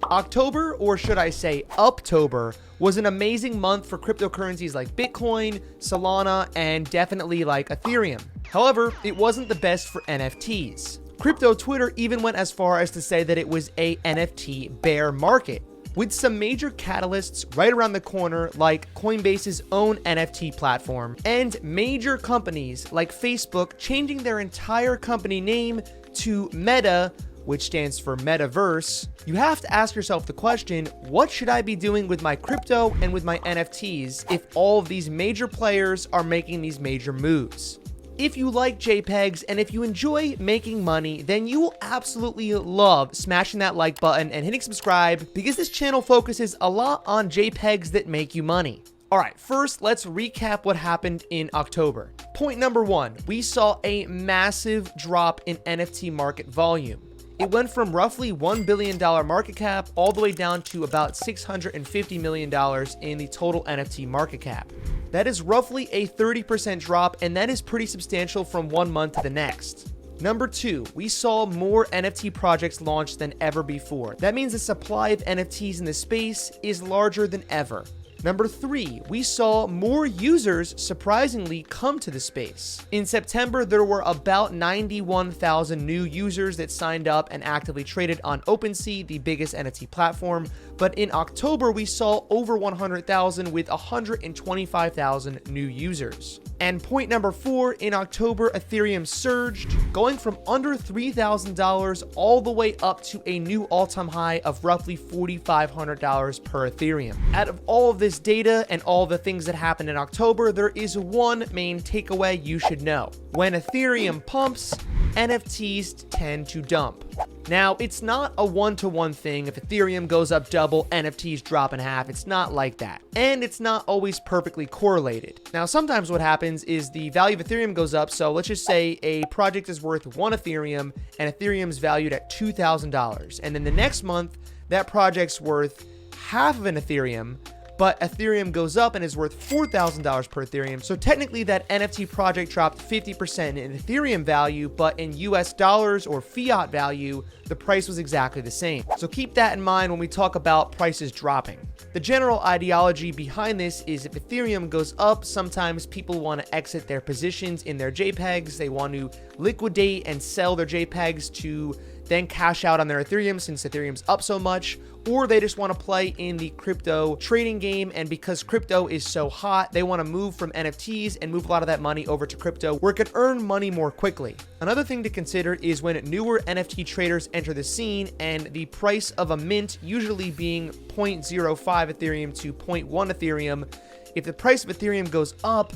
October, or should I say Uptober, was an amazing month for cryptocurrencies like Bitcoin, Solana, and definitely like Ethereum. However, it wasn't the best for NFTs. Crypto Twitter even went as far as to say that it was a NFT bear market, with some major catalysts right around the corner like Coinbase's own NFT platform, and major companies like Facebook changing their entire company name to Meta, which stands for Metaverse. You have to ask yourself the question, what should I be doing with my crypto and with my NFTs if all of these major players are making these major moves? If you like JPEGs and if you enjoy making money, then you will absolutely love smashing that like button and hitting subscribe, because this channel focuses a lot on JPEGs that make you money. Alright, first let's recap what happened in October. Point number one, we saw a massive drop in NFT market volume. It went from roughly $1 billion market cap all the way down to about $650 million in the total NFT market cap. That is roughly a 30% drop, and that is pretty substantial from one month to the next. Number two, we saw more NFT projects launched than ever before. That means the supply of NFTs in the space is larger than ever. Number three, we saw more users surprisingly come to the space. In September, there were about 91,000 new users that signed up and actively traded on OpenSea, the biggest NFT platform. But in October, we saw over 100,000 with 125,000 new users. And point number four, in October, Ethereum surged, going from under $3,000 all the way up to a new all-time high of roughly $4,500 per Ethereum. Out of all of this data and all the things that happened in October, there is one main takeaway you should know. When Ethereum pumps, NFTs tend to dump. Now, it's not a one-to-one thing. If Ethereum goes up double, NFTs drop in half. It's not like that. And it's not always perfectly correlated. Now, sometimes what happens is the value of Ethereum goes up. So let's just say a project is worth 1 Ethereum and Ethereum's valued at $2,000. And then the next month, that project's worth half of an Ethereum, but Ethereum goes up and is worth $4,000 per Ethereum. So technically that NFT project dropped 50% in Ethereum value, but in US dollars or fiat value, the price was exactly the same. So keep that in mind when we talk about prices dropping. The general ideology behind this is if Ethereum goes up, sometimes people want to exit their positions in their JPEGs. They want to liquidate and sell their JPEGs to then cash out on their Ethereum since Ethereum's up so much, or they just want to play in the crypto trading game, and because crypto is so hot, they want to move from NFTs and move a lot of that money over to crypto where it can earn money more quickly. Another thing to consider is when newer NFT traders enter the scene and the price of a mint usually being 0.05 Ethereum to 0.1 Ethereum, if the price of Ethereum goes up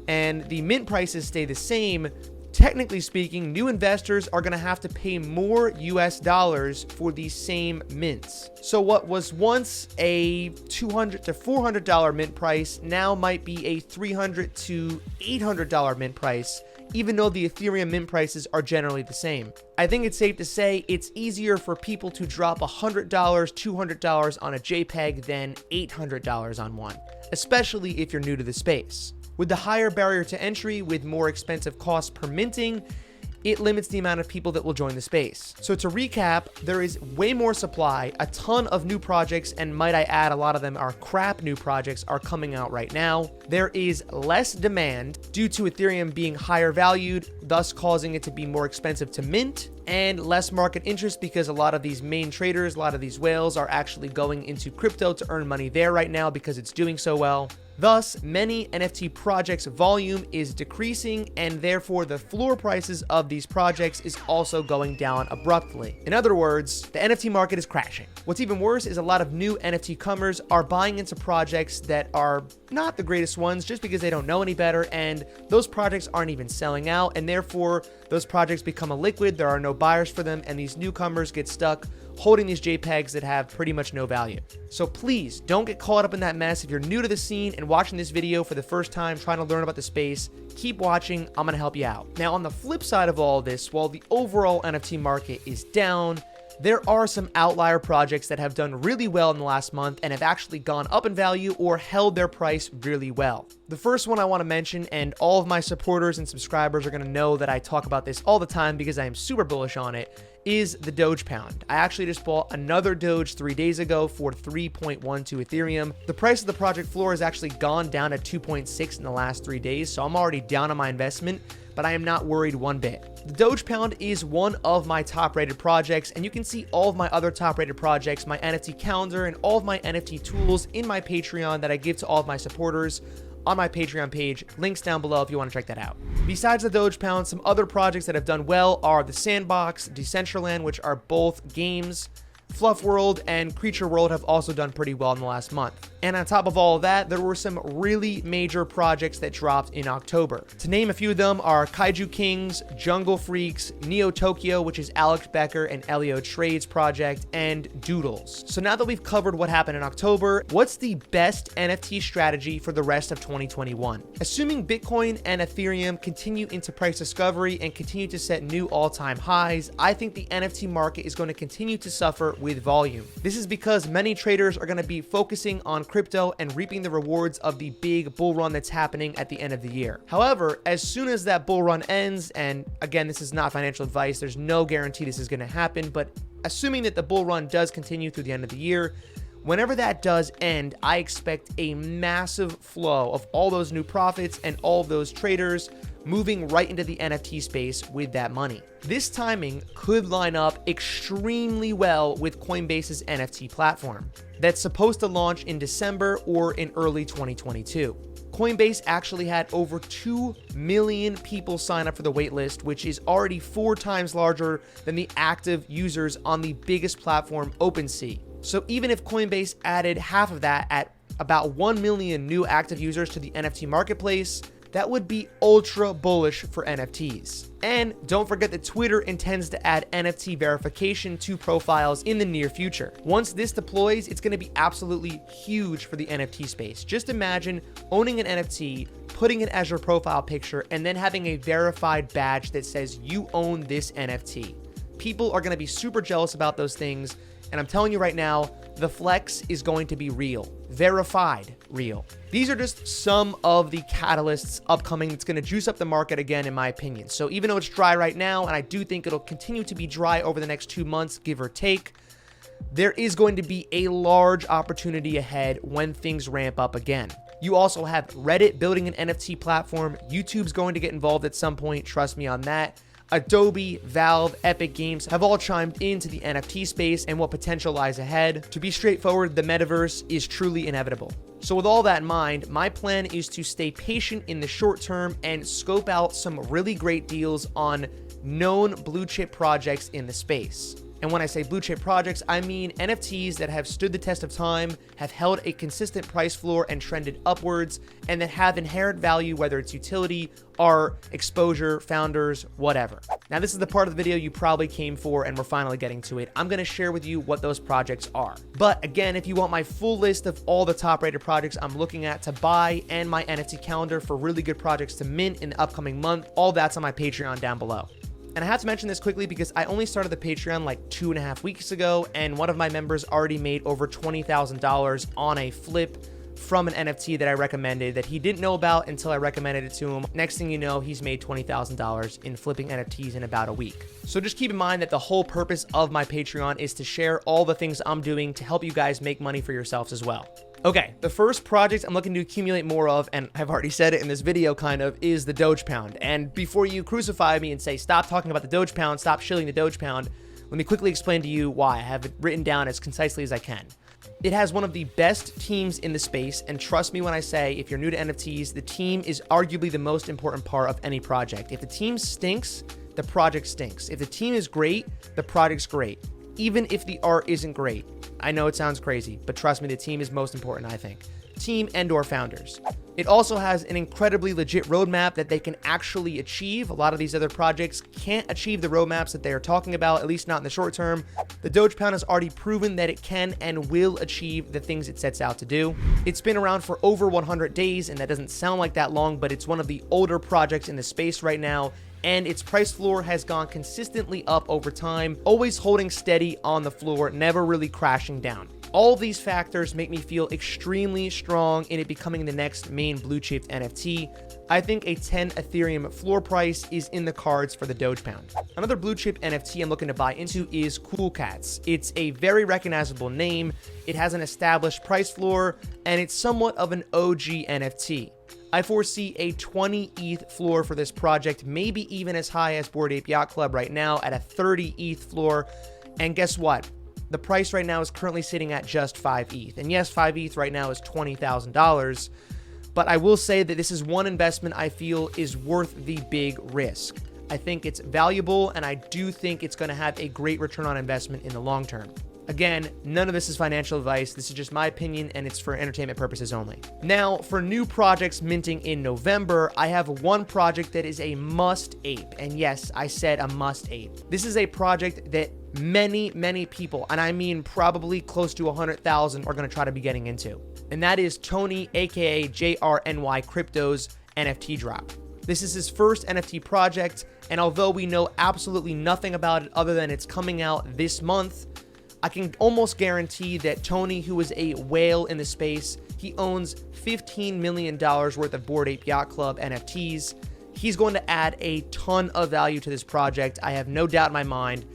and the mint prices stay the same, technically speaking, new investors are going to have to pay more US dollars for these same mints. So what was once a $200 to $400 mint price now might be a $300 to $800 mint price, even though the Ethereum mint prices are generally the same. I think it's safe to say it's easier for people to drop $100, $200 on a JPEG than $800 on one, especially if you're new to the space. With the higher barrier to entry, with more expensive costs per minting, it limits the amount of people that will join the space. So to recap, there is way more supply, a ton of new projects, and might I add, a lot of them are crap new projects are coming out right now. There is less demand due to Ethereum being higher valued, thus causing it to be more expensive to mint, and less market interest because a lot of these main traders, a lot of these whales are actually going into crypto to earn money there right now because it's doing so well. Thus, many NFT projects' volume is decreasing, and therefore the floor prices of these projects is also going down abruptly. In other words, the NFT market is crashing. What's even worse is a lot of new NFT comers are buying into projects that are not the greatest ones just because they don't know any better, and those projects aren't even selling out, and therefore those projects become illiquid, there are no buyers for them, and these newcomers get stuck holding these JPEGs that have pretty much no value. So please don't get caught up in that mess. If you're new to the scene and watching this video for the first time, trying to learn about the space, keep watching. I'm going to help you out. Now, on the flip side of all this, while the overall NFT market is down, there are some outlier projects that have done really well in the last month and have actually gone up in value or held their price really well. The first one I want to mention, and all of my supporters and subscribers are going to know that I talk about this all the time because I am super bullish on it, is the Doge Pound. I actually just bought another Doge 3 days ago for 3.12 Ethereum. The price of the project floor has actually gone down to 2.6 in the last 3 days, so I'm already down on my investment, but I am not worried one bit. The Doge Pound is one of my top rated projects, and you can see all of my other top rated projects, my NFT calendar, and all of my NFT tools in my Patreon that I give to all of my supporters on my Patreon page. Links down below if you want to check that out. Besides the Doge Pound, some other projects that have done well are the Sandbox, Decentraland, which are both games. Fluff World and Creature World have also done pretty well in the last month. And on top of all of that, there were some really major projects that dropped in October. To name a few of them are Kaiju Kings, Jungle Freaks, Neo Tokyo, which is Alex Becker and Elio Trade's project, and Doodles. So now that we've covered what happened in October, what's the best NFT strategy for the rest of 2021? Assuming Bitcoin and Ethereum continue into price discovery and continue to set new all-time highs, I think the NFT market is going to continue to suffer with volume. This is because many traders are going to be focusing on crypto and reaping the rewards of the big bull run that's happening at the end of the year. However, as soon as that bull run ends, and again, this is not financial advice, there's no guarantee this is going to happen, but assuming that the bull run does continue through the end of the year, whenever that does end, I expect a massive flow of all those new profits and all of those traders moving right into the NFT space with that money. This timing could line up extremely well with Coinbase's NFT platform that's supposed to launch in December or in early 2022. Coinbase actually had over 2 million people sign up for the waitlist, which is already 4 times larger than the active users on the biggest platform, OpenSea. So even if Coinbase added half of that at about 1 million new active users to the NFT marketplace, that would be ultra bullish for NFTs. And don't forget that Twitter intends to add NFT verification to profiles in the near future. Once this deploys, it's going to be absolutely huge for the NFT space. Just imagine owning an NFT, putting it as your profile picture, and then having a verified badge that says you own this NFT. People are going to be super jealous about those things, and I'm telling you right now, the flex is going to be real. Verified real. These are just some of the catalysts upcoming that's going to juice up the market again, in my opinion. So even though it's dry right now, and I do think it'll continue to be dry over the next 2 months, give or take, there is going to be a large opportunity ahead when things ramp up again. You also have Reddit building an NFT platform. YouTube's going to get involved at some point, trust me on that. Adobe, Valve, Epic Games have all chimed into the NFT space and what potential lies ahead. To be straightforward, the metaverse is truly inevitable. So with all that in mind, my plan is to stay patient in the short term and scope out some really great deals on known blue chip projects in the space. And when I say blue chip projects, I mean NFTs that have stood the test of time, have held a consistent price floor and trended upwards, and that have inherent value, whether it's utility, art, exposure, founders, whatever. Now, this is the part of the video you probably came for, and we're finally getting to it. I'm going to share with you what those projects are. But again, if you want my full list of all the top rated projects I'm looking at to buy and my NFT calendar for really good projects to mint in the upcoming month, all that's on my Patreon down below. And I have to mention this quickly because I only started the Patreon like 2.5 weeks ago, and one of my members already made over $20,000 on a flip from an NFT that I recommended that he didn't know about until I recommended it to him. Next thing you know, he's made $20,000 in flipping NFTs in about a week. So just keep in mind that the whole purpose of my Patreon is to share all the things I'm doing to help you guys make money for yourselves as well. Okay, the first project I'm looking to accumulate more of, and I've already said it in this video kind of, is the Doge Pound. And before you crucify me and say, stop talking about the Doge Pound, stop shilling the Doge Pound, let me quickly explain to you why. I have it written down as concisely as I can. It has one of the best teams in the space, and trust me when I say, if you're new to NFTs, the team is arguably the most important part of any project. If the team stinks, the project stinks. If the team is great, the project's great. Even if the art isn't great. I know it sounds crazy, but trust me, the team is most important, I think. Team and/or founders. It also has an incredibly legit roadmap that they can actually achieve. A lot of these other projects can't achieve the roadmaps that they are talking about, at least not in the short term. The Doge Pound has already proven that it can and will achieve the things it sets out to do. It's been around for over 100 days, and that doesn't sound like that long, but it's one of the older projects in the space right now, and its price floor has gone consistently up over time, always holding steady on the floor, never really crashing down. All these factors make me feel extremely strong in it becoming the next main blue chip NFT. I think a 10 Ethereum floor price is in the cards for the Doge Pound. Another blue chip NFT I'm looking to buy into is Cool Cats. It's a very recognizable name, it has an established price floor, and it's somewhat of an OG NFT. I foresee a 20 ETH floor for this project, maybe even as high as Bored Ape Yacht Club right now at a 30 ETH floor. And guess what? The price right now is currently sitting at just 5 ETH. And yes, 5 ETH right now is $20,000. But I will say that this is one investment I feel is worth the big risk. I think it's valuable, and I do think it's going to have a great return on investment in the long term. Again, none of this is financial advice. This is just my opinion, and it's for entertainment purposes only. Now, for new projects minting in November, I have one project that is a must ape. And yes, I said a must ape. This is a project that many people, and I mean probably close to 100,000, are going to try to be getting into. And that is Tony, aka JRNY Crypto's NFT drop. This is his first NFT project, and although we know absolutely nothing about it other than it's coming out this month, I can almost guarantee that Tony, who is a whale in the space, he owns $15 million worth of Bored Ape Yacht Club NFTs. He's going to add a ton of value to this project. I have no doubt in my mind.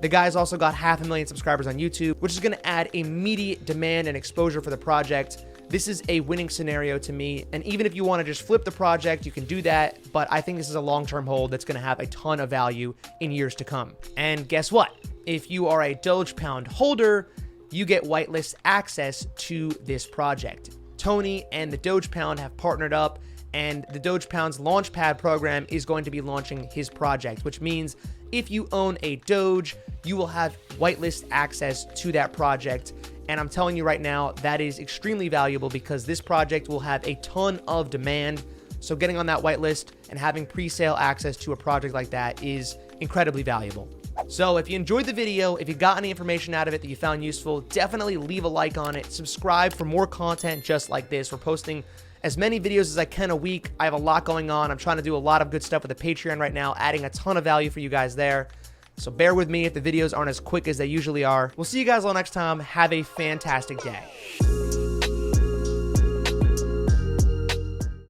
The guy's also got 500,000 subscribers on YouTube, which is going to add immediate demand and exposure for the project. This is a winning scenario to me, and even if you want to just flip the project, you can do that, but I think this is a long-term hold that's going to have a ton of value in years to come. And guess what? If you are a Doge Pound holder, you get whitelist access to this project. Tony and the Doge Pound have partnered up, and the Doge Pound's Launchpad program is going to be launching his project, which means if you own a Doge, you will have whitelist access to that project. And I'm telling you right now, that is extremely valuable because this project will have a ton of demand. So getting on that whitelist and having pre-sale access to a project like that is incredibly valuable. So if you enjoyed the video, if you got any information out of it that you found useful, definitely leave a like on it. Subscribe for more content just like this. We're posting as many videos as I can a week. I have a lot going on. I'm trying to do a lot of good stuff with the Patreon right now, adding a ton of value for you guys there. So bear with me if the videos aren't as quick as they usually are. We'll see you guys all next time. Have a fantastic day.